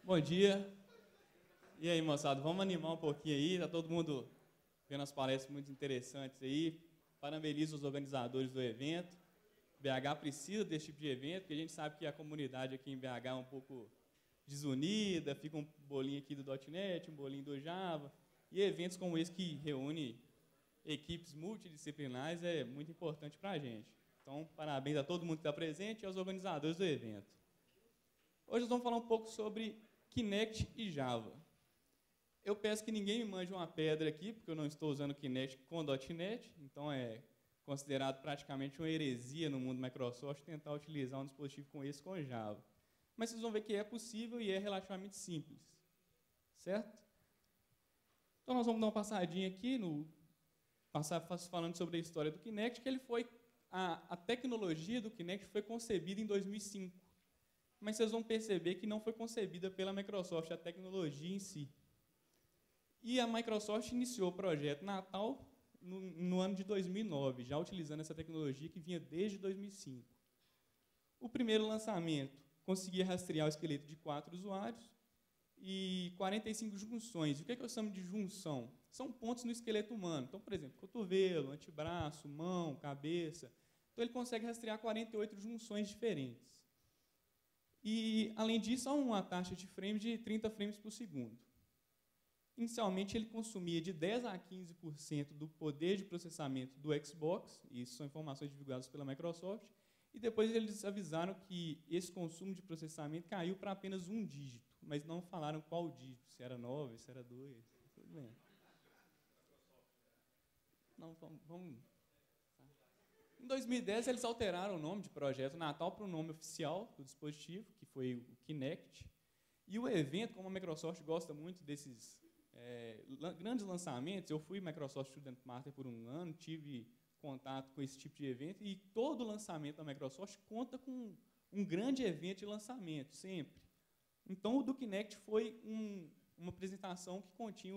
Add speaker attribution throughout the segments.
Speaker 1: Bom dia. E aí, moçada, vamos animar um pouquinho aí. Tá todo mundo vendo as palestras muito interessantes aí. Parabenizo os organizadores do evento. BH precisa desse tipo de evento, porque a gente sabe que a comunidade aqui em BH é um pouco desunida, fica um bolinho aqui do .NET, um bolinho do Java. E eventos como esse que reúne equipes multidisciplinares é muito importante para a gente. Então, parabéns a todo mundo que está presente e aos organizadores do evento. Hoje nós vamos falar um pouco sobre Kinect e Java. Eu peço que ninguém me mande uma pedra aqui, porque eu não estou usando Kinect com .NET, então é considerado praticamente uma heresia no mundo Microsoft tentar utilizar um dispositivo com esse com Java. Mas vocês vão ver que é possível e é relativamente simples, certo? Então nós vamos dar uma passadinha aqui, falando sobre a história do Kinect, que ele foi, a tecnologia do Kinect foi concebida em 2005. Mas vocês vão perceber que não foi concebida pela Microsoft, a tecnologia em si. E a Microsoft iniciou o projeto Natal no ano de 2009, já utilizando essa tecnologia que vinha desde 2005. O primeiro lançamento conseguia rastrear o esqueleto de 4 usuários e 45 junções. O que eu chamo de junção? São pontos no esqueleto humano. Então, por exemplo, cotovelo, antebraço, mão, cabeça. Então, ele consegue rastrear 48 junções diferentes. E, além disso, há uma taxa de frame de 30 frames por segundo. Inicialmente, ele consumia de 10% a 15% do poder de processamento do Xbox, e isso são informações divulgadas pela Microsoft, e depois eles avisaram que esse consumo de processamento caiu para apenas um dígito, mas não falaram qual dígito, se era 9, se era 2, tudo bem. Não, vamos. Em 2010, eles alteraram o nome de Projeto Natal para o nome oficial do dispositivo, que foi o Kinect. E o evento, como a Microsoft gosta muito desses grandes lançamentos, eu fui Microsoft Student Marketer por um ano, tive contato com esse tipo de evento, e todo lançamento da Microsoft conta com um grande evento de lançamento, sempre. Então, o do Kinect foi uma apresentação que continha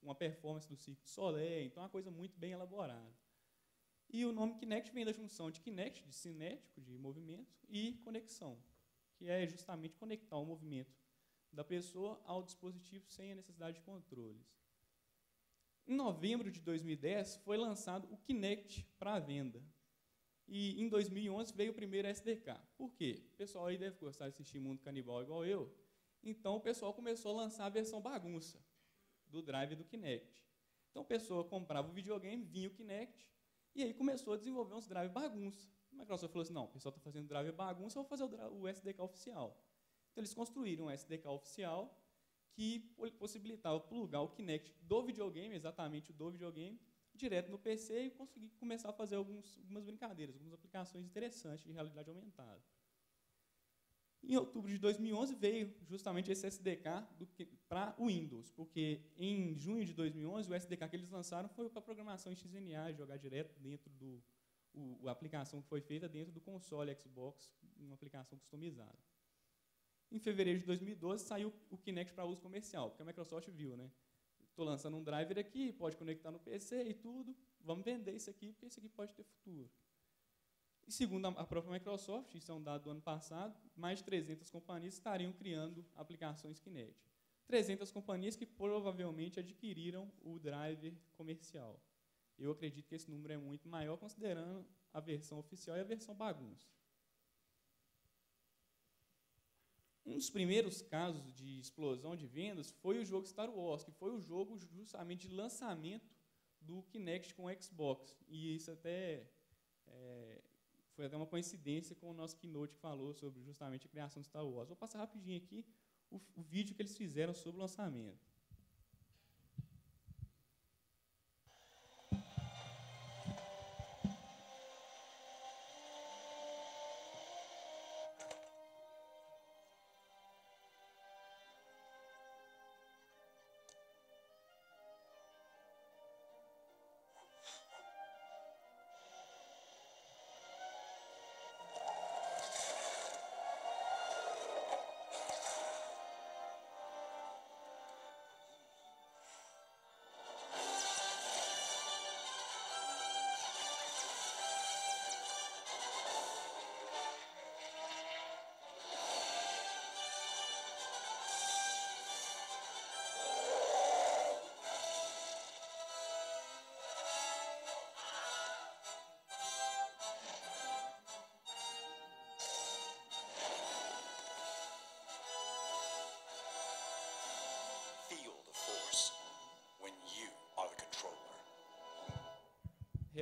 Speaker 1: uma performance do Cirque du Soleil, então é uma coisa muito bem elaborada. E o nome Kinect vem da junção de Kinect, de cinético, de movimento, e conexão, que é justamente conectar o movimento da pessoa ao dispositivo sem a necessidade de controles. Em novembro de 2010, foi lançado o Kinect para venda. E em 2011 veio o primeiro SDK. Por quê? O pessoal aí deve gostar de assistir Mundo Canibal igual eu. Então o pessoal começou a lançar a versão bagunça do drive do Kinect. Então a pessoa comprava o videogame, vinha o Kinect, e aí começou a desenvolver uns drive bagunça. A Microsoft falou assim, não, o pessoal está fazendo drive bagunça, eu vou fazer o SDK oficial. Então eles construíram um SDK oficial que possibilitava plugar o Kinect do videogame, exatamente o do videogame, direto no PC e conseguir começar a fazer algumas brincadeiras, algumas aplicações interessantes de realidade aumentada. Em outubro de 2011 veio justamente esse SDK para o Windows, porque em junho de 2011 o SDK que eles lançaram foi para programação em XNA, jogar direto dentro a aplicação que foi feita dentro do console Xbox, uma aplicação customizada. Em fevereiro de 2012 saiu o Kinect para uso comercial, porque a Microsoft viu, né? Estou lançando um driver aqui, pode conectar no PC e tudo, vamos vender isso aqui, porque isso aqui pode ter futuro. E segundo a própria Microsoft, isso é um dado do ano passado, mais de 300 companhias estariam criando aplicações Kinect. 300 companhias que provavelmente adquiriram o driver comercial. Eu acredito que esse número é muito maior, considerando a versão oficial e a versão bagunça. Um dos primeiros casos de explosão de vendas foi o jogo Star Wars, que foi o jogo justamente de lançamento do Kinect com o Xbox. E isso até foi até uma coincidência com o nosso keynote que falou sobre justamente a criação do Star Wars. Vou passar rapidinho aqui o vídeo que eles fizeram sobre o lançamento.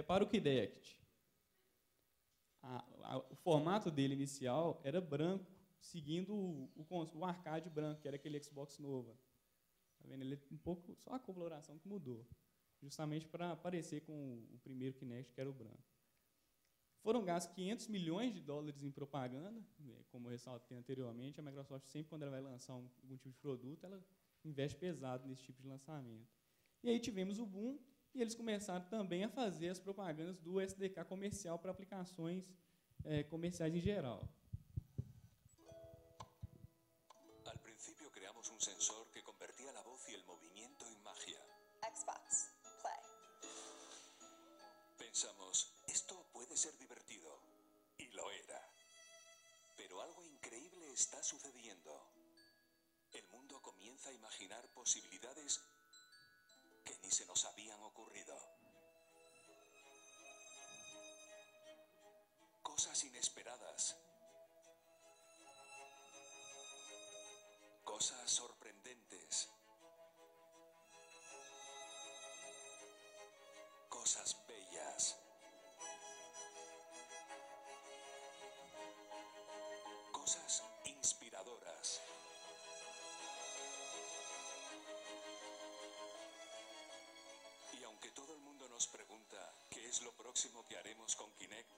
Speaker 1: repara o Kinect. O formato dele inicial era branco, seguindo o arcade branco, que era aquele Xbox Nova. Tá vendo? Ele é um pouco, só a coloração que mudou, justamente para parecer com o primeiro Kinect, que era o branco. Foram gastos 500 milhões de dólares em propaganda, como eu ressaltei anteriormente. A Microsoft, sempre quando ela vai lançar algum tipo de produto, ela investe pesado nesse tipo de lançamento. E aí tivemos o boom, e eles começaram também a fazer as propagandas do SDK comercial para aplicações comerciais em geral.
Speaker 2: Al principio creamos un sensor que convertía la voz y el movimiento en magia.
Speaker 3: Xbox, play.
Speaker 2: Pensamos, esto puede ser divertido. Y lo era. Pero algo increíble está sucediendo. El mundo comienza a imaginar posibilidades que ni se nos habían ocurrido. Cosas inesperadas. Cosas sorprendentes. Cosas bellas. Cosas inspiradoras. Y aunque todo el mundo nos pregunta qué es lo próximo que haremos con Kinect,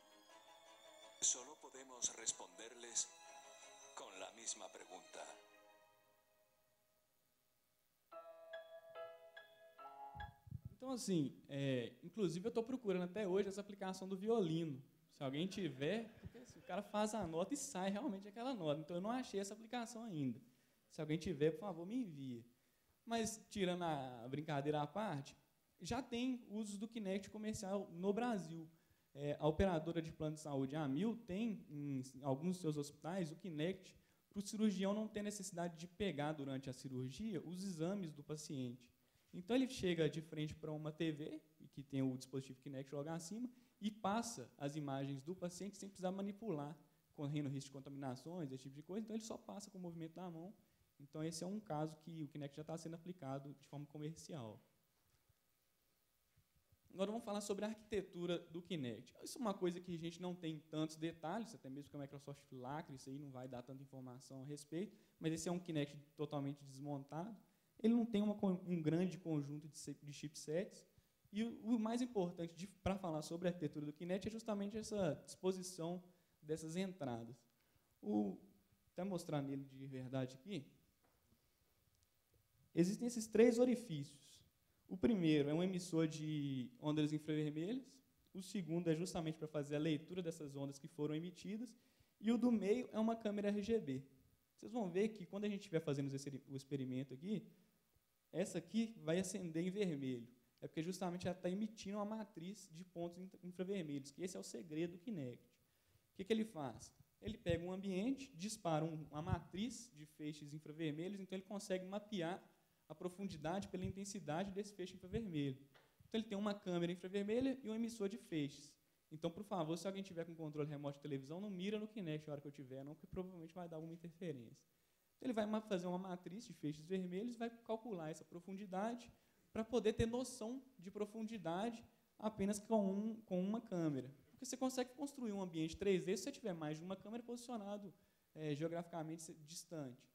Speaker 2: solo podemos responderles con la misma pregunta.
Speaker 1: Então, assim, inclusive eu estou procurando até hoje essa aplicação do violino. Se alguém tiver, porque assim, o cara faz a nota e sai realmente aquela nota. Então, eu não achei essa aplicação ainda. Se alguém tiver, por favor, me envia. Mas, tirando a brincadeira à parte, já tem usos do Kinect comercial no Brasil. A operadora de plano de saúde, a Amil, tem em alguns dos seus hospitais o Kinect para o cirurgião não ter necessidade de pegar durante a cirurgia os exames do paciente. Então, ele chega de frente para uma TV, que tem o dispositivo Kinect logo acima, e passa as imagens do paciente sem precisar manipular, correndo risco de contaminações, esse tipo de coisa. Então, ele só passa com o movimento da mão. Então, esse é um caso que o Kinect já está sendo aplicado de forma comercial. Agora, vamos falar sobre a arquitetura do Kinect. Isso é uma coisa que a gente não tem tantos detalhes, até mesmo que a Microsoft lacre, isso aí não vai dar tanta informação a respeito, mas esse é um Kinect totalmente desmontado. Ele não tem um grande conjunto de chipsets. E o mais importante para falar sobre a arquitetura do Kinect é justamente essa disposição dessas entradas. Até mostrar nele de verdade aqui. Existem esses 3 orifícios. O primeiro é um emissor de ondas infravermelhas. O segundo é justamente para fazer a leitura dessas ondas que foram emitidas. E o do meio é uma câmera RGB. Vocês vão ver que, quando a gente estiver fazendo o experimento aqui, essa aqui vai acender em vermelho. É porque justamente ela está emitindo uma matriz de pontos infravermelhos, que esse é o segredo do Kinect. O que ele faz? Ele pega um ambiente, dispara uma matriz de feixes infravermelhos, então ele consegue mapear a profundidade pela intensidade desse feixe infravermelho. Então ele tem uma câmera infravermelha e um emissor de feixes. Então, por favor, se alguém tiver com controle remoto de televisão, não mira no Kinect na hora que eu tiver, não, porque provavelmente vai dar alguma interferência. Então, ele vai fazer uma matriz de feixes vermelhos, vai calcular essa profundidade para poder ter noção de profundidade apenas com uma câmera. Porque você consegue construir um ambiente 3D se você tiver mais de uma câmera posicionado geograficamente distante.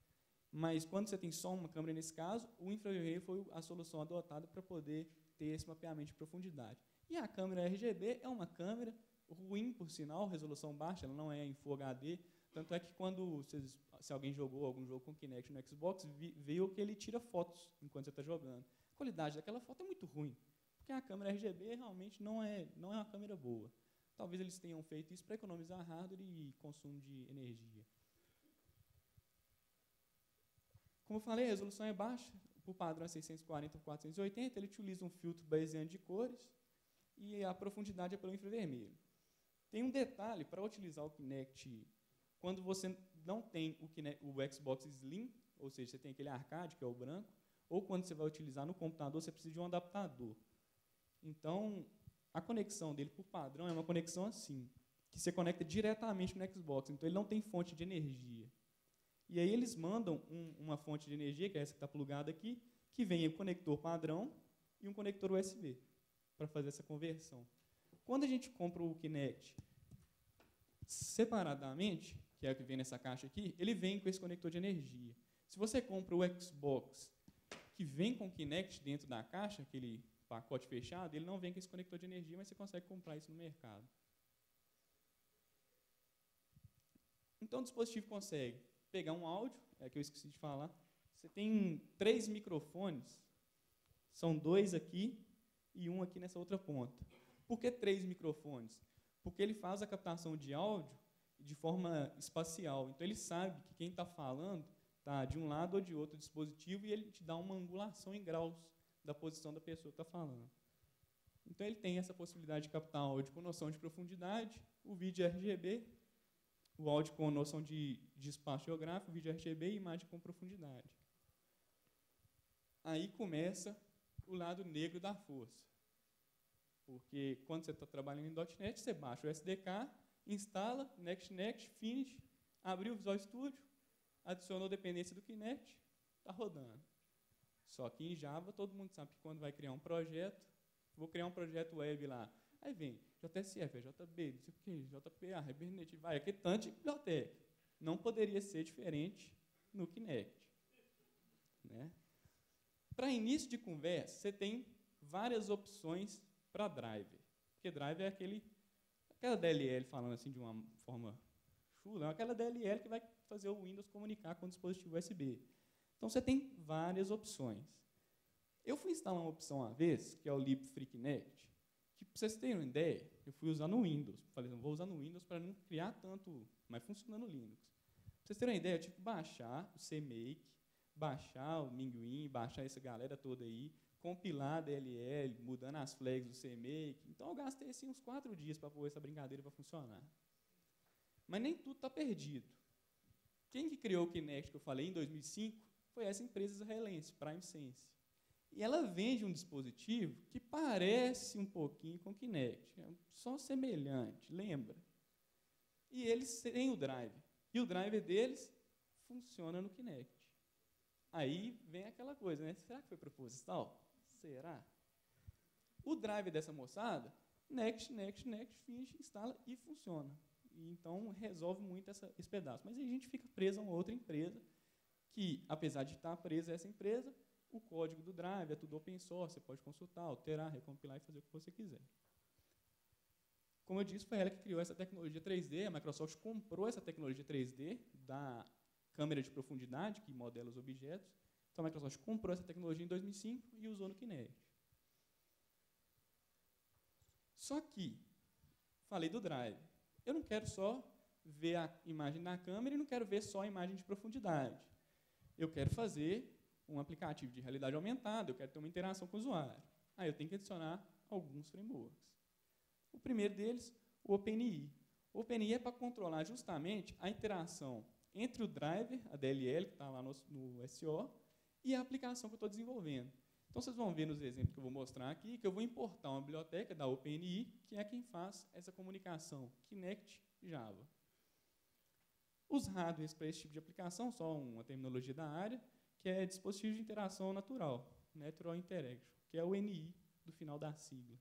Speaker 1: Mas, quando você tem só uma câmera, nesse caso, o infravermelho foi a solução adotada para poder ter esse mapeamento de profundidade. E a câmera RGB é uma câmera ruim, por sinal, resolução baixa, ela não é em Full HD. Tanto é que, se alguém jogou algum jogo com Kinect no Xbox, viu que ele tira fotos enquanto você está jogando. A qualidade daquela foto é muito ruim, porque a câmera RGB realmente não é uma câmera boa. Talvez eles tenham feito isso para economizar hardware e consumo de energia. Como eu falei, a resolução é baixa, por padrão é 640 por 480, ele utiliza um filtro bayesiano de cores e a profundidade é pelo infravermelho. Tem um detalhe, para utilizar o Kinect, quando você não tem o Xbox Slim, ou seja, você tem aquele arcade, que é o branco, ou quando você vai utilizar no computador, você precisa de um adaptador. Então, a conexão dele, por padrão, é uma conexão assim, que você conecta diretamente no Xbox, então ele não tem fonte de energia. E aí eles mandam uma fonte de energia, que é essa que está plugada aqui, que vem o conector padrão e um conector USB, para fazer essa conversão. Quando a gente compra o Kinect separadamente, que é o que vem nessa caixa aqui, ele vem com esse conector de energia. Se você compra o Xbox que vem com o Kinect dentro da caixa, aquele pacote fechado, ele não vem com esse conector de energia, mas você consegue comprar isso no mercado. Então, o dispositivo consegue pegar um áudio, é que eu esqueci de falar. Você tem 3 microfones, são 2 aqui e um aqui nessa outra ponta. Por que 3 microfones? Porque ele faz a captação de áudio de forma espacial. Então, ele sabe que quem está falando está de um lado ou de outro dispositivo e ele te dá uma angulação em graus da posição da pessoa que está falando. Então, ele tem essa possibilidade de captar áudio com noção de profundidade, o vídeo RGB, o áudio com noção de espaço geográfico, o vídeo RGB e imagem com profundidade. Aí começa o lado negro da força. Porque quando você está trabalhando em .NET, você baixa o SDK, instala, Next, Finish, abriu o Visual Studio, adicionou dependência do Kinect, está rodando. Só que em Java, todo mundo sabe que quando vai criar um projeto, vou criar um projeto web lá, aí vem JSF, JB, não sei o quê, JPA, Hibernate, vai, aquele tanto de biblioteca. Não poderia ser diferente no Kinect. Né? Para início de conversa, você tem várias opções para driver. Porque driver é aquela DLL, falando assim de uma forma chula, é aquela DLL que vai fazer o Windows comunicar com o dispositivo USB. Então, você tem várias opções. Eu fui instalar uma opção uma vez, que é o libfreekinect, que, para vocês terem uma ideia, eu fui usar no Windows. Falei, não vou usar no Windows para não criar tanto, mas funciona no Linux. Para vocês terem uma ideia, eu tive que baixar o CMake, baixar o Minguin, baixar essa galera toda aí, compilar a DLL, mudando as flags do CMake. Então, eu gastei assim, uns 4 dias para pôr essa brincadeira para funcionar. Mas nem tudo está perdido. Quem que criou o Kinect, que eu falei, em 2005, foi essa empresa israelense, PrimeSense. E ela vende um dispositivo que parece um pouquinho com o Kinect, é só semelhante, lembra? E eles têm o driver. E o driver deles funciona no Kinect. Aí vem aquela coisa, né? Será que foi proposital? Será? O driver dessa moçada, Next, Finish, instala e funciona. E então, resolve muito esse pedaço. Mas aí a gente fica preso a uma outra empresa, que, apesar de estar presa a essa empresa, o código do drive é tudo open source, você pode consultar, alterar, recompilar e fazer o que você quiser. Como eu disse, foi ela que criou essa tecnologia 3D, a Microsoft comprou essa tecnologia 3D da câmera de profundidade, que modela os objetos. Então, a Microsoft comprou essa tecnologia em 2005 e usou no Kinect. Só que, falei do drive, eu não quero só ver a imagem na câmera e não quero ver só a imagem de profundidade. Eu quero fazer um aplicativo de realidade aumentada, eu quero ter uma interação com o usuário. Aí eu tenho que adicionar alguns frameworks. O primeiro deles, o OpenEye. O OpenEye é para controlar justamente a interação entre o driver, a DLL, que está lá no SO, e a aplicação que eu estou desenvolvendo. Então, vocês vão ver nos exemplos que eu vou mostrar aqui, que eu vou importar uma biblioteca da OpenEye, que é quem faz essa comunicação Kinect Java. Os hardwares para esse tipo de aplicação, só uma terminologia da área, que é dispositivo de interação natural, Natural Interaction, que é o NI do final da sigla.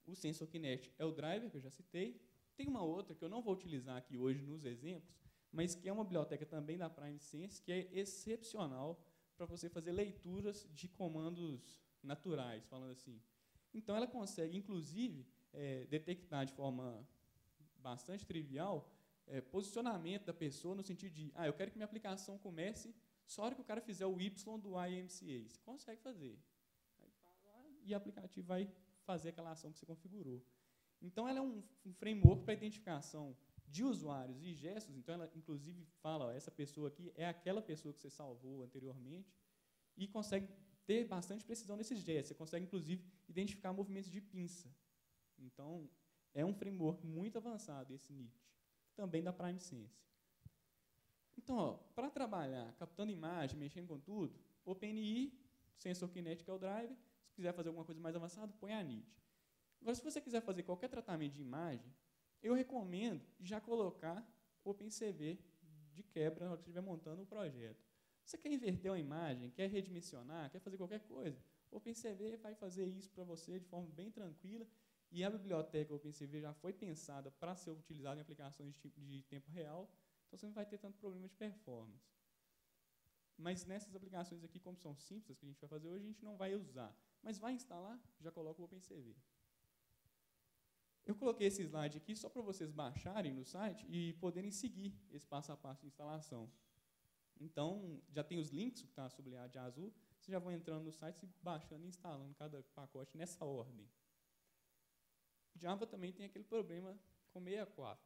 Speaker 1: O Sensor Kinect é o driver, que eu já citei. Tem uma outra que eu não vou utilizar aqui hoje nos exemplos, mas que é uma biblioteca também da PrimeSense, que é excepcional para você fazer leituras de comandos naturais, falando assim. Então, ela consegue, inclusive, detectar de forma bastante trivial posicionamento da pessoa no sentido de, eu quero que minha aplicação comece só a hora que o cara fizer o Y do IMCA. Você consegue fazer. Aí faz lá, e o aplicativo vai fazer aquela ação que você configurou. Então, ela é um framework para identificação de usuários e gestos. Então, ela, inclusive, fala, essa pessoa aqui é aquela pessoa que você salvou anteriormente e consegue ter bastante precisão nesses gestos. Você consegue, inclusive, identificar movimentos de pinça. Então, é um framework muito avançado, esse NIT, também da PrimeSense. Então, para trabalhar captando imagem, mexendo com tudo, OpenEye, Sensor Kinect, que é o driver. Se quiser fazer alguma coisa mais avançada, põe a NIT. Agora, se você quiser fazer qualquer tratamento de imagem, eu recomendo já colocar OpenCV de quebra na hora que você estiver montando o projeto. Você quer inverter uma imagem, quer redimensionar, quer fazer qualquer coisa, O OpenCV vai fazer isso para você de forma bem tranquila, e a biblioteca OpenCV já foi pensada para ser utilizada em aplicações de tempo real, então você não vai ter tanto problema de performance. Mas nessas aplicações aqui, como são simples, que a gente vai fazer hoje, a gente não vai usar. Mas vai instalar, já coloca o OpenCV. Eu coloquei esse slide aqui só para vocês baixarem no site e poderem seguir esse passo a passo de instalação. Então, já tem os links, que está sublinhado de azul, vocês já vão entrando no site e baixando e instalando cada pacote nessa ordem. Java também tem aquele problema com 64.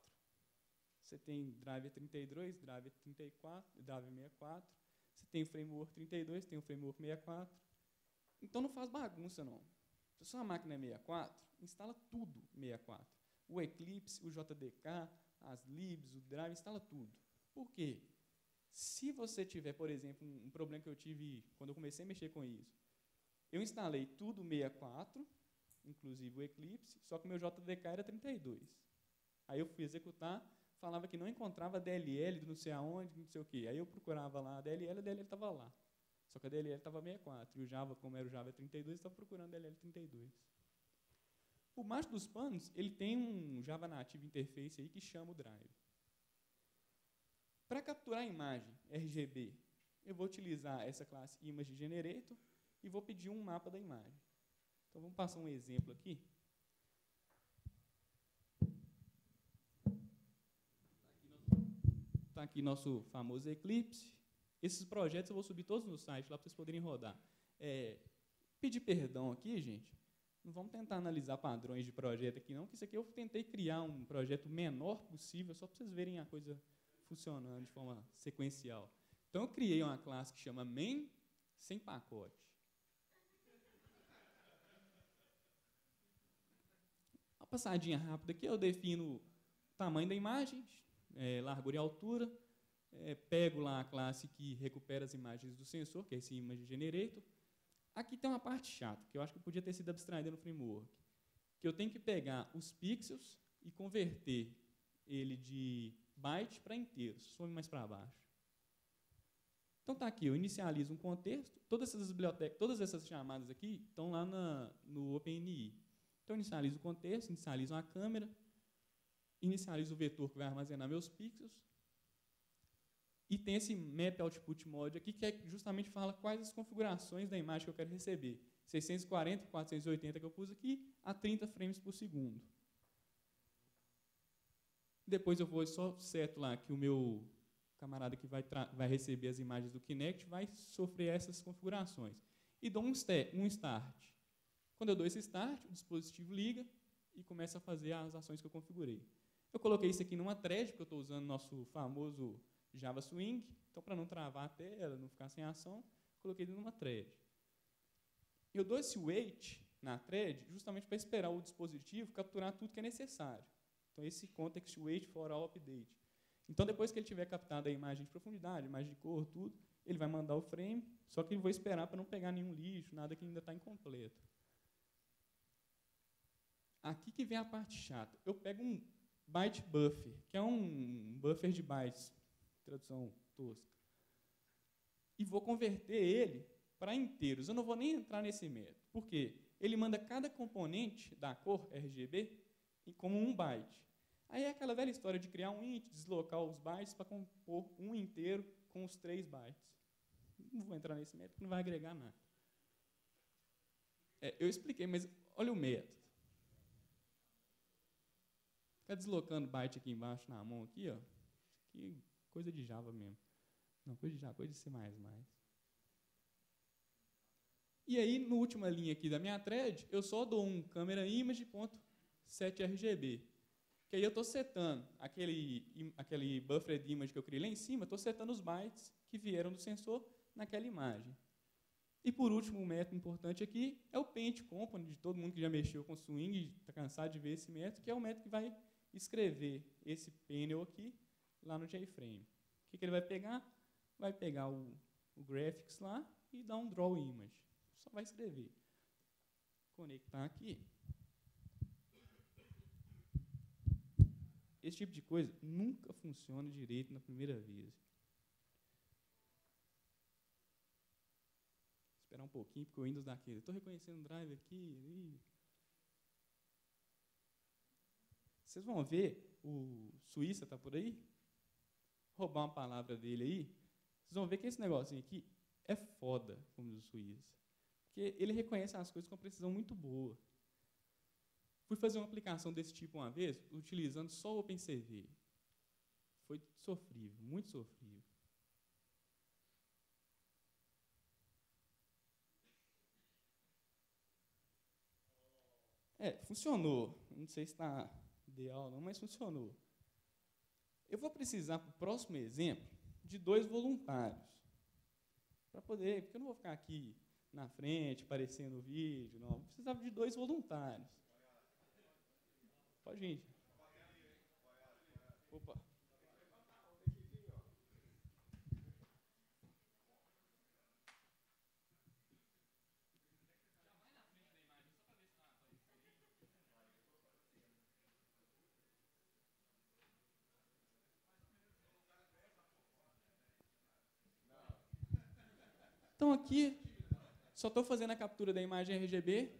Speaker 1: Você tem driver 32, driver 34, driver 64, você tem o framework 32, tem o framework 64. Então não faz bagunça, não. Se a sua máquina é 64, instala tudo 64. O Eclipse, o JDK, as libs, o drive, instala tudo. Por quê? Se você tiver, por exemplo, um problema que eu tive quando eu comecei a mexer com isso, eu instalei tudo 64, inclusive o Eclipse, só que o meu JDK era 32. Aí eu fui executar, falava que não encontrava DLL do não sei aonde, não sei o quê. Aí eu procurava lá a DLL estava lá. Só que a DLL estava 64. E o Java, como era o Java 32, estava procurando a DLL 32. Por baixo dos panos, ele tem um Java Native Interface aí que chama o drive. Para capturar a imagem RGB, eu vou utilizar essa classe ImageGenerator e vou pedir um mapa da imagem. Então, vamos passar um exemplo aqui. Está aqui nosso famoso Eclipse. Esses projetos eu vou subir todos no site, lá para vocês poderem rodar. Pedir perdão aqui, gente. Não vamos tentar analisar padrões de projeto aqui, não, que isso aqui eu tentei criar um projeto menor possível, só para vocês verem a coisa funcionando de forma sequencial. Então, eu criei uma classe que chama main sem pacote. Uma passadinha rápida aqui, eu defino o tamanho da imagem, largura e altura, pego lá a classe que recupera as imagens do sensor, que é esse ImageGenerator. Aqui tem uma parte chata, que eu acho que podia ter sido abstraída no framework, que eu tenho que pegar os pixels e converter ele de byte para inteiros, some mais para baixo. Então tá aqui, eu inicializo um contexto, todas essas bibliotecas, todas essas chamadas aqui estão lá no OpenNI. Então eu inicializo o contexto, inicializo a câmera, inicializo o vetor que vai armazenar meus pixels, e tem esse map output mode aqui, que justamente fala quais as configurações da imagem que eu quero receber. 640, 480 que eu pus aqui, a 30 frames por segundo. Depois eu vou só seto lá que o meu camarada que vai receber as imagens do Kinect vai sofrer essas configurações. E dou um start. Quando eu dou esse start, o dispositivo liga e começa a fazer as ações que eu configurei. Eu coloquei isso aqui numa thread, porque eu estou usando nosso famoso Java Swing, então para não travar a tela, não ficar sem ação, coloquei ele numa thread. Eu dou esse wait na thread justamente para esperar o dispositivo capturar tudo que é necessário. Então, esse context wait for all update. Então, depois que ele tiver captado a imagem de profundidade, imagem de cor, tudo, ele vai mandar o frame, só que eu vou esperar para não pegar nenhum lixo, nada que ainda está incompleto. Aqui que vem a parte chata. Eu pego um byte buffer, que é um buffer de bytes, tradução tosca, e vou converter ele para inteiros. Eu não vou nem entrar nesse método. Por quê? Ele manda cada componente da cor RGB como um byte. Aí é aquela velha história de criar um int, deslocar os bytes para compor um inteiro com os 3 bytes. Não vou entrar nesse método, não vai agregar nada. Eu expliquei, mas olha o método. Fica deslocando byte aqui embaixo na mão, aqui, ó. Que coisa de Java mesmo. Não, coisa de Java, coisa de C++. E aí, na última linha aqui da minha thread, eu só dou um camera image.setRGB. Que aí eu estou setando aquele buffer de image que eu criei lá em cima, estou setando os bytes que vieram do sensor naquela imagem. E por último, um método importante aqui é o paint component, de todo mundo que já mexeu com swing e está cansado de ver esse método, que é o método que vai escrever esse panel aqui lá no JFrame. O que ele vai pegar? Vai pegar o graphics lá e dar um draw image. Só vai escrever. Conectar aqui. Esse tipo de coisa nunca funciona direito na primeira vez. Esperar um pouquinho, porque o Windows dá aquele. Estou reconhecendo o drive aqui. Vocês vão ver, o Suíça está por aí? Roubar uma palavra dele aí. Vocês vão ver que esse negocinho aqui é foda, como diz o Suíça. Porque ele reconhece as coisas com uma precisão muito boa. Fui fazer uma aplicação desse tipo uma vez, utilizando só o OpenCV. Foi sofrível, muito sofrível. Funcionou. Não sei se está ideal não, mas funcionou. Eu vou precisar, para o próximo exemplo, de 2 voluntários. Para poder, porque eu não vou ficar aqui na frente, aparecendo o vídeo, não. Eu precisava de 2 voluntários. Pode ir. Opa. Então aqui, só estou fazendo a captura da imagem RGB,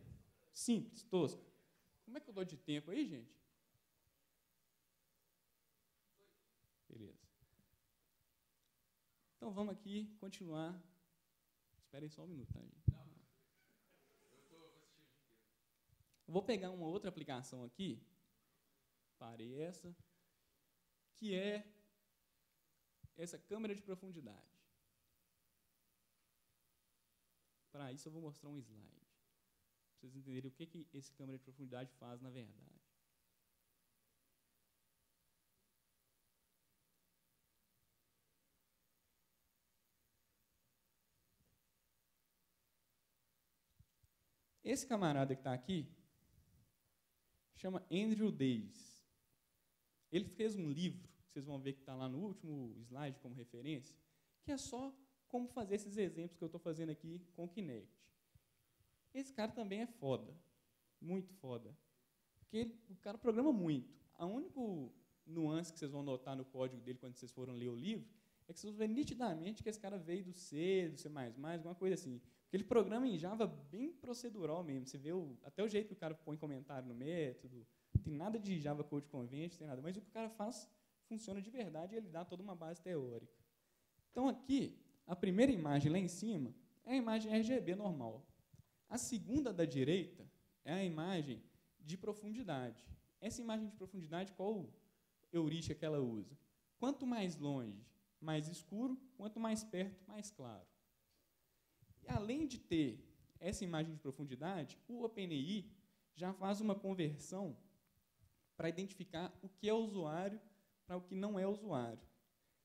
Speaker 1: simples, tosca. Como é que eu dou de tempo aí, gente? Beleza. Então vamos aqui continuar. Esperem só um minuto, tá, gente? Vou pegar uma outra aplicação aqui, parei essa, que é essa câmera de profundidade. Para isso eu vou mostrar um slide, para vocês entenderem o que esse câmera de profundidade faz na verdade. Esse camarada que está aqui chama Andrew Davis. Ele fez um livro, que vocês vão ver que está lá no último slide como referência, que é só como fazer esses exemplos que eu estou fazendo aqui com o Kinect. Esse cara também é foda, muito foda, porque o cara programa muito. A única nuance que vocês vão notar no código dele quando vocês forem ler o livro é que vocês vão ver nitidamente que esse cara veio do C, do C++, alguma coisa assim. Porque ele programa em Java bem procedural mesmo. Você vê até o jeito que o cara põe comentário no método, não tem nada de Java Code Convention, não tem nada, mas o que o cara faz funciona de verdade e ele dá toda uma base teórica. Então aqui, a primeira imagem lá em cima é a imagem RGB normal. A segunda da direita é a imagem de profundidade. Essa imagem de profundidade, qual heurística que ela usa? Quanto mais longe, mais escuro, quanto mais perto, mais claro. E além de ter essa imagem de profundidade, o OpenAI já faz uma conversão para identificar o que é usuário para o que não é usuário.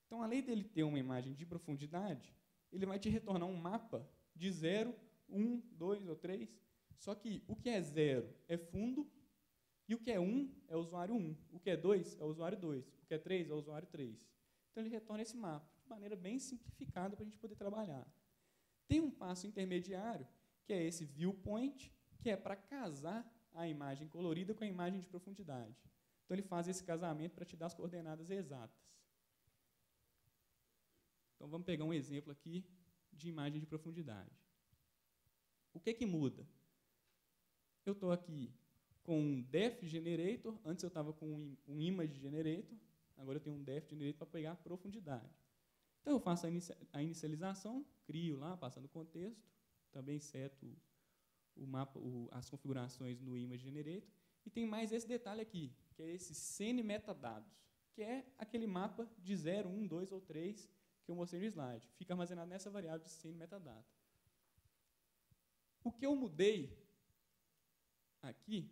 Speaker 1: Então, além dele ter uma imagem de profundidade, ele vai te retornar um mapa de 0, 1, 2 ou 3, só que o que é 0 é fundo, e o que é 1 é o usuário 1, o que é 2 é o usuário 2, o que é 3 é o usuário 3. Então, ele retorna esse mapa de maneira bem simplificada para a gente poder trabalhar. Tem um passo intermediário, que é esse viewpoint, que é para casar a imagem colorida com a imagem de profundidade. Então, ele faz esse casamento para te dar as coordenadas exatas. Então, vamos pegar um exemplo aqui de imagem de profundidade. O que muda? Eu estou aqui com um Depth Generator, antes eu estava com um Image Generator, agora eu tenho um Depth Generator para pegar a profundidade. Então, eu faço a inicialização, crio lá, passando o contexto, também seto o mapa, as configurações no Image Generator, e tem mais esse detalhe aqui, que é esse Scene Metadados, que é aquele mapa de 0, 1, 2 ou 3 que eu mostrei no slide. Fica armazenado nessa variável de Scene Metadata. O que eu mudei aqui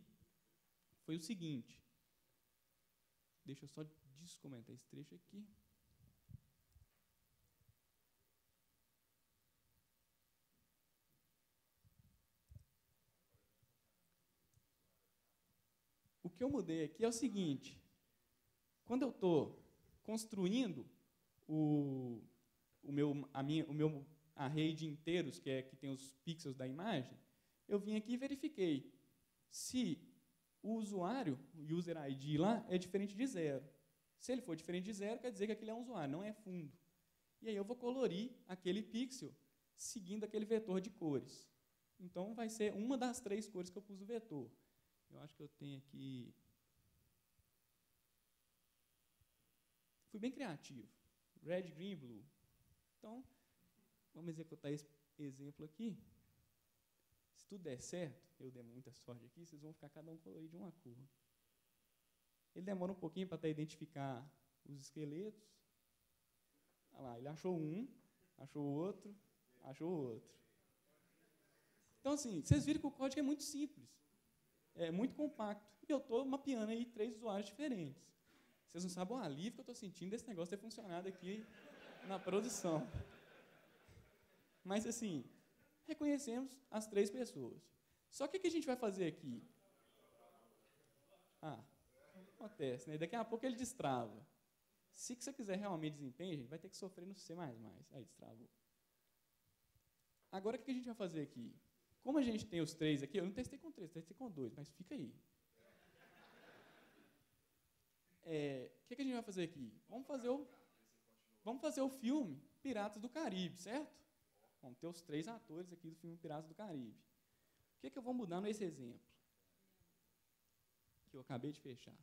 Speaker 1: foi o seguinte. Deixa eu só descomentar esse trecho aqui. O que eu mudei aqui é o seguinte. Quando eu estou construindo o meu array de inteiros, que tem os pixels da imagem, eu vim aqui e verifiquei se o usuário, o user ID lá, é diferente de 0. Se ele for diferente de 0, quer dizer que aquele é um usuário, não é fundo. E aí eu vou colorir aquele pixel seguindo aquele vetor de cores. Então, vai ser uma das 3 cores que eu pus no vetor. Eu acho que eu tenho aqui... Fui bem criativo. Red, green, blue. Então, vamos executar esse exemplo aqui. Se tudo der certo, eu der muita sorte aqui, vocês vão ficar cada um colorido de uma cor. Ele demora um pouquinho para até identificar os esqueletos. Olha lá, ele achou um, achou outro, achou outro. Então, assim, vocês viram que o código é muito simples. É muito compacto. E eu estou mapeando aí 3 usuários diferentes. Vocês não sabem o alívio que eu estou sentindo desse negócio ter funcionado aqui na produção. Mas, assim, reconhecemos as 3 pessoas. Só que o que a gente vai fazer aqui? Acontece, né? Daqui a pouco ele destrava. Se você quiser realmente desempenho, gente, vai ter que sofrer no C++. Aí, destravou. Agora, o que a gente vai fazer aqui? Como a gente tem os 3 aqui, eu não testei com 3, testei com 2, mas fica aí. O que a gente vai fazer aqui? Vamos fazer o filme Piratas do Caribe, certo? Vamos ter os 3 atores aqui do filme Piratas do Caribe. O que eu vou mudar nesse exemplo? Que eu acabei de fechar.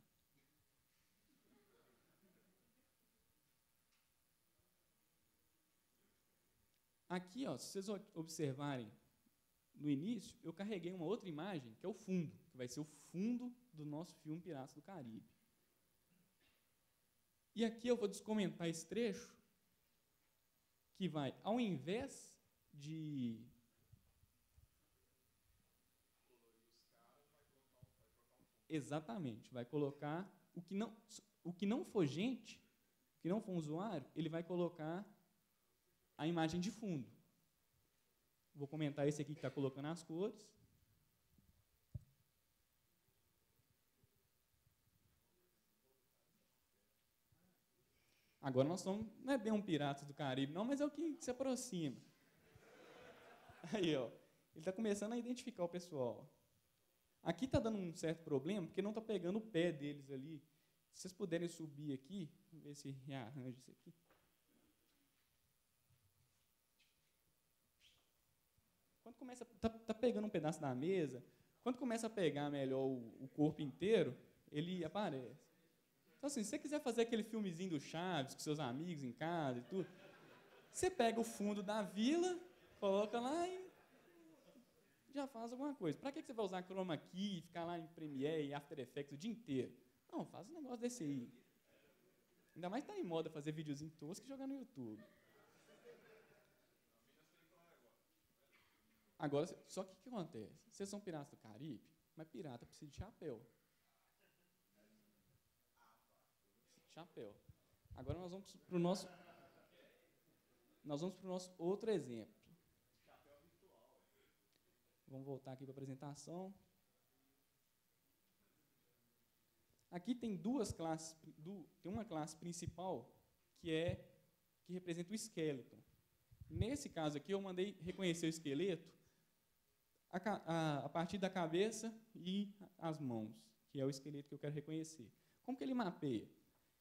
Speaker 1: Aqui, ó, se vocês observarem no início, eu carreguei uma outra imagem, que é o fundo, que vai ser o fundo do nosso filme Piratas do Caribe. E aqui eu vou descomentar esse trecho, que vai, ao invés de... Exatamente, vai colocar o que não for gente, o que não for um usuário, ele vai colocar a imagem de fundo. Vou comentar esse aqui que está colocando as cores. Agora nós somos, não é bem um Piratas do Caribe, não, mas é o que se aproxima. Aí, ó, ele está começando a identificar o pessoal. Aqui está dando um certo problema, porque não está pegando o pé deles ali. Se vocês puderem subir aqui, vamos ver se rearranja isso aqui. Quando começa, tá pegando um pedaço da mesa, quando começa a pegar melhor o corpo inteiro, ele aparece. Então, assim, se você quiser fazer aquele filmezinho do Chaves com seus amigos em casa e tudo, você pega o fundo da vila, coloca lá e já faz alguma coisa. Para que você vai usar Chroma Key, ficar lá em Premiere e After Effects o dia inteiro? Não, faz um negócio desse aí. Ainda mais tá em moda fazer videozinho tosco e jogar no YouTube. Agora, só que o que acontece? Vocês são piratas do Caribe, mas pirata precisa de chapéu. Chapéu. Agora nós vamos para o nosso outro exemplo. Vamos voltar aqui para a apresentação. Aqui tem 2 classes, tem uma classe principal que representa o skeleton. Nesse caso aqui eu mandei reconhecer o esqueleto a partir da cabeça e as mãos, que é o esqueleto que eu quero reconhecer. Como que ele mapeia?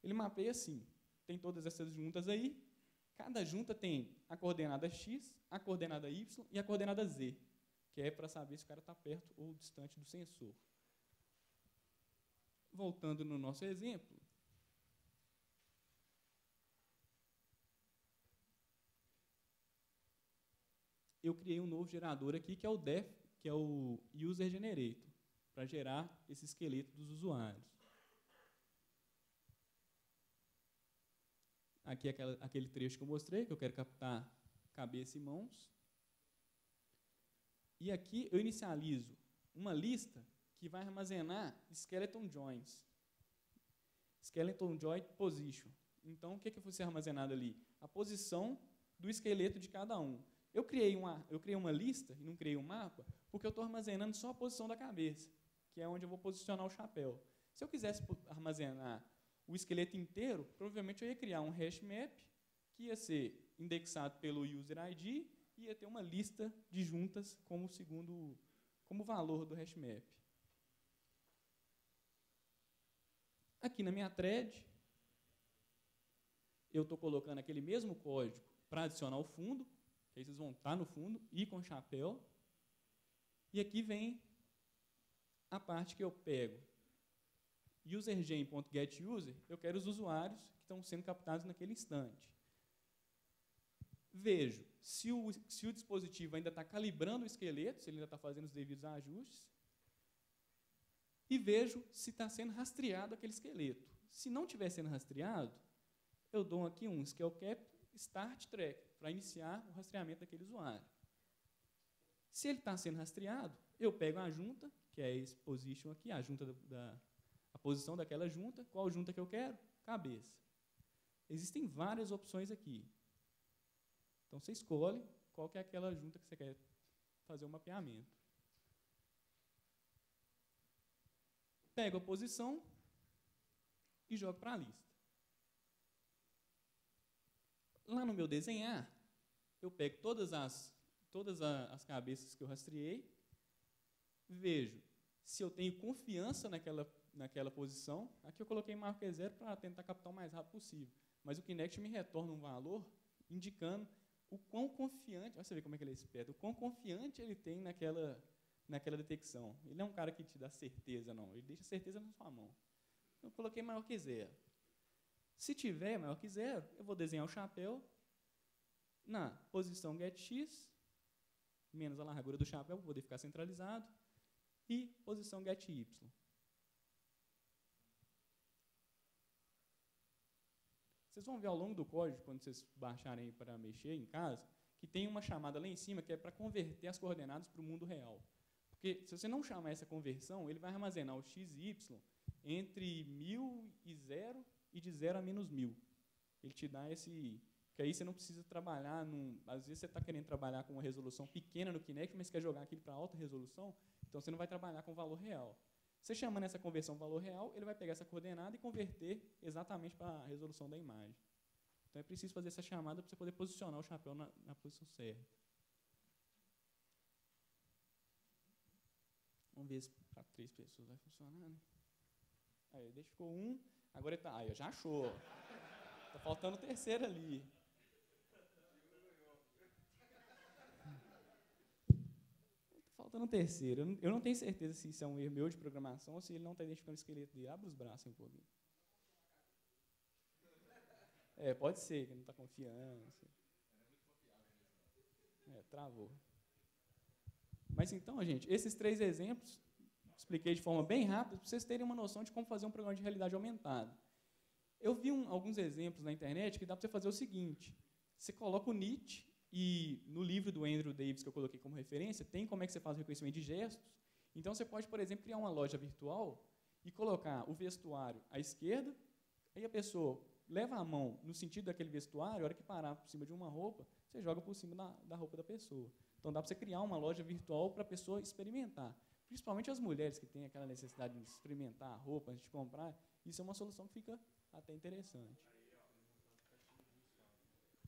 Speaker 1: Ele mapeia assim, tem todas essas juntas aí, cada junta tem a coordenada X, a coordenada Y e a coordenada Z, que é para saber se o cara está perto ou distante do sensor. Voltando no nosso exemplo, eu criei um novo gerador aqui, que é o def, que é o user generator, para gerar esse esqueleto dos usuários. Aqui é aquele trecho que eu mostrei, que eu quero captar cabeça e mãos. E aqui eu inicializo uma lista que vai armazenar skeleton joins. Skeleton joint position. Então, o que vai ser armazenado ali? A posição do esqueleto de cada um. Eu criei uma lista e não criei um mapa, porque eu estou armazenando só a posição da cabeça, que é onde eu vou posicionar o chapéu. Se eu quisesse armazenar o esqueleto inteiro, provavelmente eu ia criar um hash map, que ia ser indexado pelo user ID, e ia ter uma lista de juntas como valor do hash map. Aqui na minha thread, eu estou colocando aquele mesmo código para adicionar o fundo, que aí vocês vão estar no fundo, e com chapéu. E aqui vem a parte que eu pego. usergen.getUser, eu quero os usuários que estão sendo captados naquele instante. Vejo se o dispositivo ainda está calibrando o esqueleto, se ele ainda está fazendo os devidos ajustes, e vejo se está sendo rastreado aquele esqueleto. Se não estiver sendo rastreado, eu dou aqui um ScaleCap Start Track, para iniciar o rastreamento daquele usuário. Se ele está sendo rastreado, eu pego a junta, que é esse position aqui, a junta a posição daquela junta. Qual junta que eu quero? Cabeça. Existem várias opções aqui. Então, você escolhe qual que é aquela junta que você quer fazer o mapeamento. Pego a posição e jogo para a lista. Lá no meu desenhar, eu pego todas as cabeças que eu rastreei, vejo se eu tenho confiança naquela posição. Aqui eu coloquei maior que 0 para tentar captar o mais rápido possível. Mas o Kinect me retorna um valor indicando o quão confiante, olha você ver como é que ele é esperto, o quão confiante ele tem naquela detecção. Ele não é um cara que te dá certeza, não. Ele deixa certeza na sua mão. Eu coloquei maior que 0. Se tiver maior que 0, eu vou desenhar o chapéu na posição getX, menos a largura do chapéu, para poder ficar centralizado, e posição getY. Vocês vão ver ao longo do código, quando vocês baixarem para mexer em casa, que tem uma chamada lá em cima que é para converter as coordenadas para o mundo real. Porque se você não chamar essa conversão, ele vai armazenar o x e y entre 1000 e 0 e de 0 a menos 1000. Ele te dá esse... que aí você não precisa trabalhar às vezes você está querendo trabalhar com uma resolução pequena no Kinect, mas quer jogar aquilo para alta resolução, então você não vai trabalhar com valor real. Você chamando essa conversão valor real, ele vai pegar essa coordenada e converter exatamente para a resolução da imagem. Então é preciso fazer essa chamada para você poder posicionar o chapéu na posição certa. Vamos ver se para 3 pessoas vai funcionar, né? Aí, deixa ficou 1, agora ele está... Aí, já achou. Está faltando o terceiro ali. Faltando um terceiro. Eu não tenho certeza se isso é um erro meu de programação ou se ele não está identificando o esqueleto dele. Abre os braços um pouquinho. Pode ser, que ele não está confiando. Travou. Mas então, gente, esses 3 exemplos, expliquei de forma bem rápida, para vocês terem uma noção de como fazer um programa de realidade aumentada. Eu vi alguns exemplos na internet que dá para você fazer o seguinte. Você coloca o NIT, e no livro do Andrew Davis, que eu coloquei como referência, tem como é que você faz o reconhecimento de gestos. Então, você pode, por exemplo, criar uma loja virtual e colocar o vestuário à esquerda, aí a pessoa leva a mão no sentido daquele vestuário, a hora que parar por cima de uma roupa, você joga por cima da roupa da pessoa. Então, dá para você criar uma loja virtual para a pessoa experimentar. Principalmente as mulheres que têm aquela necessidade de experimentar a roupa antes de comprar, isso é uma solução que fica até interessante.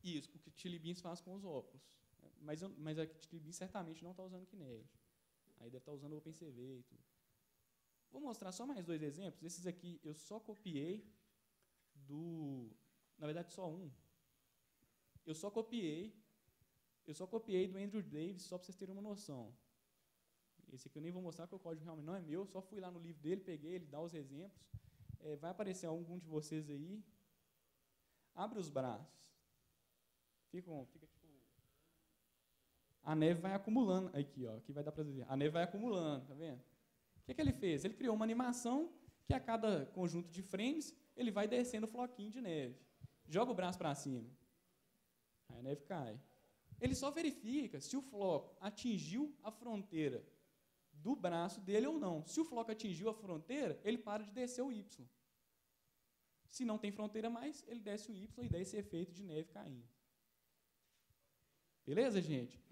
Speaker 1: Isso, o que Chili Beans faz com os óculos. Mas a Chili Beans certamente não está usando Kinect. Aí deve estar usando o OpenCV e tudo. Vou mostrar só mais 2 exemplos. Esses aqui eu só copiei na verdade, só um. Eu só copiei do Andrew Davis, só para vocês terem uma noção. Esse aqui eu nem vou mostrar, porque o código realmente não é meu. Só fui lá no livro dele, peguei, ele dá os exemplos. Vai aparecer algum de vocês aí. Abre os braços. Fica tipo... A neve vai acumulando. Aqui, ó, aqui vai dar para ver. A neve vai acumulando, tá vendo? O que ele fez? Ele criou uma animação que a cada conjunto de frames, ele vai descendo o floquinho de neve. Joga o braço para cima. Aí a neve cai. Ele só verifica se o floco atingiu a fronteira do braço dele ou não. Se o floco atingiu a fronteira, ele para de descer o Y. Se não tem fronteira mais, ele desce o Y e dá esse efeito de neve caindo. Beleza, gente?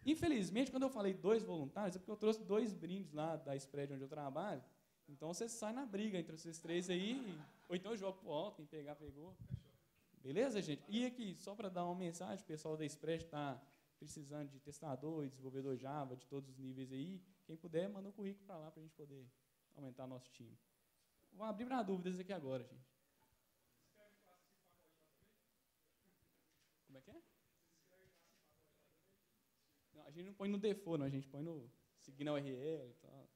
Speaker 1: Infelizmente, quando eu falei 2 voluntários, é porque eu trouxe 2 brindes lá da spread onde eu trabalho. Então, você sai na briga entre vocês 3 aí, ou então eu jogo pro alto, quem pegar, pegou. Beleza, gente? E aqui, só para dar uma mensagem, o pessoal da spread está precisando de testador e desenvolvedor Java, de todos os níveis aí. Quem puder, manda um currículo para lá para a gente poder aumentar nosso time. Vou abrir para dúvidas aqui agora, gente. Como é que é? gente não põe no default, não, a gente põe no seguindo a URL e tal.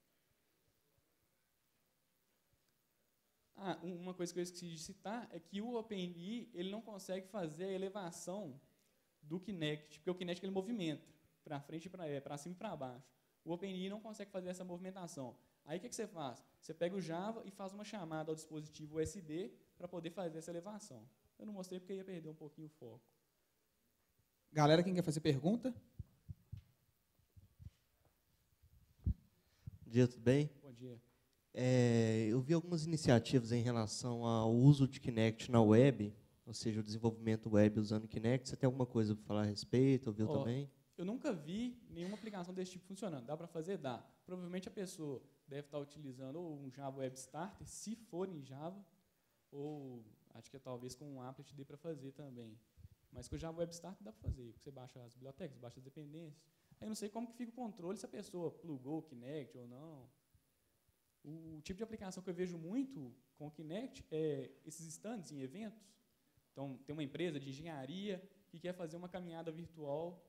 Speaker 1: Uma coisa que eu esqueci de citar é que o OpenID ele não consegue fazer a elevação do Kinect, porque o Kinect ele movimenta para frente, para cima e para baixo. O OpenID não consegue fazer essa movimentação. Aí o que você faz? Você pega o Java e faz uma chamada ao dispositivo USB para poder fazer essa elevação. Eu não mostrei porque ia perder um pouquinho o foco.
Speaker 4: Galera, quem quer fazer pergunta?
Speaker 5: Bom dia, tudo bem?
Speaker 1: Bom dia.
Speaker 5: Eu vi algumas iniciativas em relação ao uso de Kinect na web, ou seja, o desenvolvimento web usando Kinect. Você tem alguma coisa para falar a respeito? Ouviu também?
Speaker 1: Eu nunca vi nenhuma aplicação desse tipo funcionando. Dá para fazer? Dá. Provavelmente a pessoa deve estar utilizando ou um Java Web Starter, se for em Java, ou acho que talvez com um applet dê para fazer também. Mas com o Java Web Starter dá para fazer. Você baixa as bibliotecas, baixa as dependências. Aí eu não sei como que fica o controle se a pessoa plugou o Kinect ou não. O tipo de aplicação que eu vejo muito com o Kinect é esses stands em eventos. Então, tem uma empresa de engenharia que quer fazer uma caminhada virtual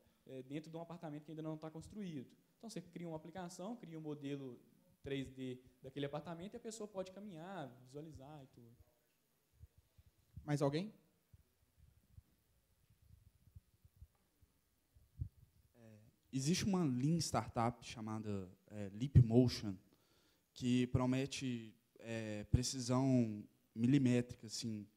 Speaker 1: dentro de um apartamento que ainda não está construído. Então, você cria uma aplicação, cria um modelo 3D daquele apartamento e a pessoa pode caminhar, visualizar e tudo.
Speaker 4: Mais alguém?
Speaker 6: Existe uma Lean startup chamada Leapmotion, que promete precisão milimétrica, assim,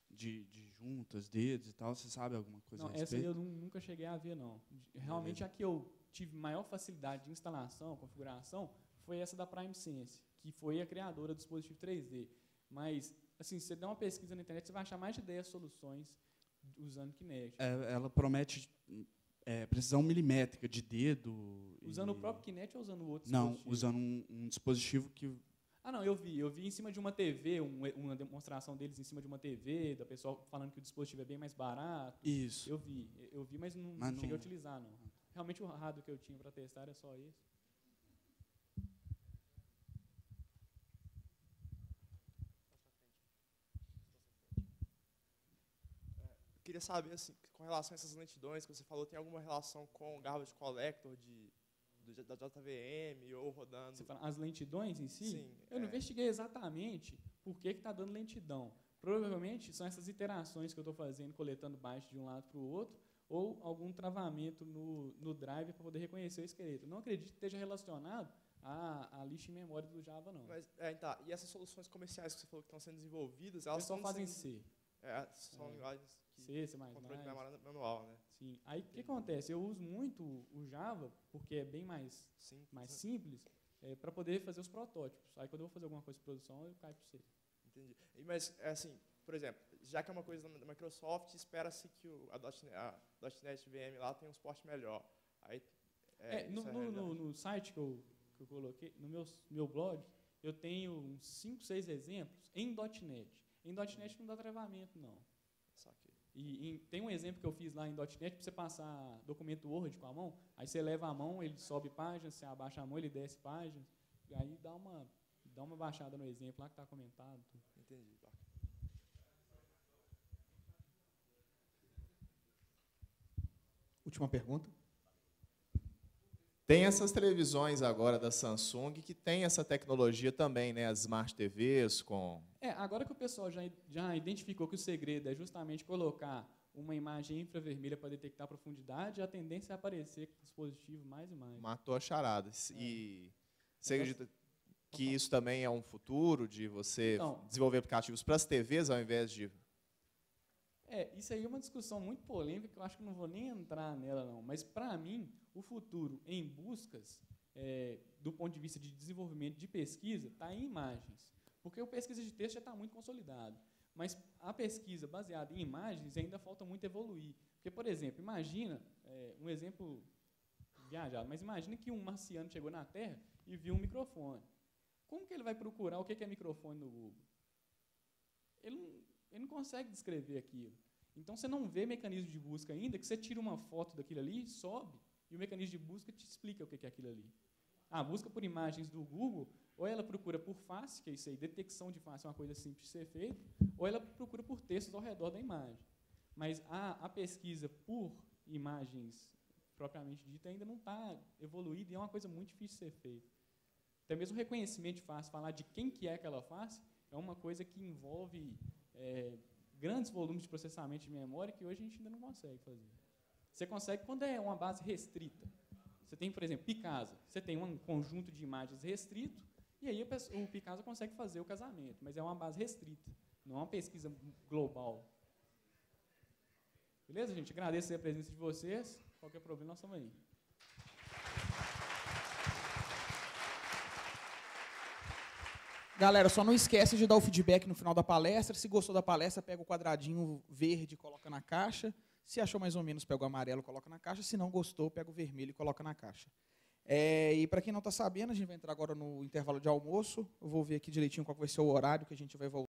Speaker 6: de juntas, dedos e tal. Você sabe alguma coisa a respeito?
Speaker 1: Essa eu nunca cheguei a ver, não. Realmente, a que eu tive maior facilidade de instalação, configuração, foi essa da PrimeSense, que foi a criadora do dispositivo 3D. Mas, assim, se você der uma pesquisa na internet, você vai achar mais de 10 soluções usando Kinect.
Speaker 6: Ela promete precisão milimétrica de dedo.
Speaker 1: Usando o próprio Kinect ou usando outro
Speaker 6: dispositivo?
Speaker 1: Não,
Speaker 6: usando um dispositivo que...
Speaker 1: não, eu vi em cima de uma TV, uma demonstração deles em cima de uma TV, da pessoa falando que o dispositivo é bem mais barato.
Speaker 6: Isso.
Speaker 1: Eu vi, mas não cheguei a utilizar, não. Realmente o hardware que eu tinha para testar era só esse.
Speaker 7: Queria saber, assim, com relação a essas lentidões que você falou, tem alguma relação com o garbage collector da JVM ou rodando...
Speaker 1: Você fala as lentidões em si?
Speaker 7: Sim.
Speaker 1: Eu não investiguei exatamente por que está dando lentidão. Provavelmente são essas iterações que eu estou fazendo, coletando bytes de um lado para o outro, ou algum travamento no drive para poder reconhecer o esqueleto. Não acredito que esteja relacionado à lista em memória do Java, não.
Speaker 7: Mas, tá. E essas soluções comerciais que você falou que estão sendo desenvolvidas, elas
Speaker 1: só fazem C.
Speaker 7: São linguagens que
Speaker 1: C++.
Speaker 7: controle de memória manual, né?
Speaker 1: Sim. Aí o que acontece? Eu uso muito o Java, porque é bem mais simples para poder fazer os protótipos. Aí quando eu vou fazer alguma coisa de produção, eu caio para C.
Speaker 7: Entendi. Mas, assim, por exemplo, já que é uma coisa da Microsoft, espera-se que a .NET VM lá tenha um suporte melhor. Aí,
Speaker 1: no site que eu coloquei, no meu blog, eu tenho uns 5, 6 exemplos em .NET. Em .NET não dá travamento, não. E tem um exemplo que eu fiz lá em .NET, para você passar documento Word com a mão, aí você leva a mão, ele sobe páginas, você abaixa a mão, ele desce páginas, e aí dá uma baixada no exemplo lá que está comentado.
Speaker 7: Entendi.
Speaker 4: Última pergunta.
Speaker 8: Tem essas televisões agora da Samsung que tem essa tecnologia também, né? As Smart TVs com...
Speaker 1: Agora que o pessoal já identificou que o segredo é justamente colocar uma imagem infravermelha para detectar a profundidade, a tendência é aparecer com dispositivo mais e mais.
Speaker 8: Matou a charada. E você acredita que isso também é um futuro de você desenvolver aplicativos para as TVs ao invés de...
Speaker 1: Isso aí é uma discussão muito polêmica que eu acho que não vou nem entrar nela, não. Mas, para mim, o futuro em buscas, do ponto de vista de desenvolvimento de pesquisa, está em imagens. Porque a pesquisa de texto já está muito consolidado. Mas a pesquisa baseada em imagens ainda falta muito evoluir. Porque, por exemplo, imagina, um exemplo viajado, mas imagina que um marciano chegou na Terra e viu um microfone. Como que ele vai procurar o que é microfone no Google? Ele não consegue descrever aquilo. Então, você não vê mecanismo de busca ainda, que você tira uma foto daquilo ali, sobe, e o mecanismo de busca te explica o que é aquilo ali. A busca por imagens do Google, ou ela procura por face, que é isso aí, detecção de face é uma coisa simples de ser feita, ou ela procura por textos ao redor da imagem. Mas a pesquisa por imagens propriamente dita ainda não está evoluída e é uma coisa muito difícil de ser feita. Até mesmo o reconhecimento de face, falar de quem que é aquela face, é uma coisa que envolve grandes volumes de processamento de memória que hoje a gente ainda não consegue fazer. Você consegue quando é uma base restrita. Você tem, por exemplo, Picasa. Você tem um conjunto de imagens restrito e aí o Picasa consegue fazer o casamento, mas é uma base restrita, não é uma pesquisa global. Beleza, gente? Agradeço a presença de vocês. Qualquer problema, nós estamos aí.
Speaker 4: Galera, só não esquece de dar o feedback no final da palestra. Se gostou da palestra, pega o quadradinho verde e coloca na caixa. Se achou mais ou menos, pega o amarelo e coloca na caixa. Se não gostou, pega o vermelho e coloca na caixa. E para quem não está sabendo, a gente vai entrar agora no intervalo de almoço. Eu vou ver aqui direitinho qual vai ser o horário que a gente vai voltar.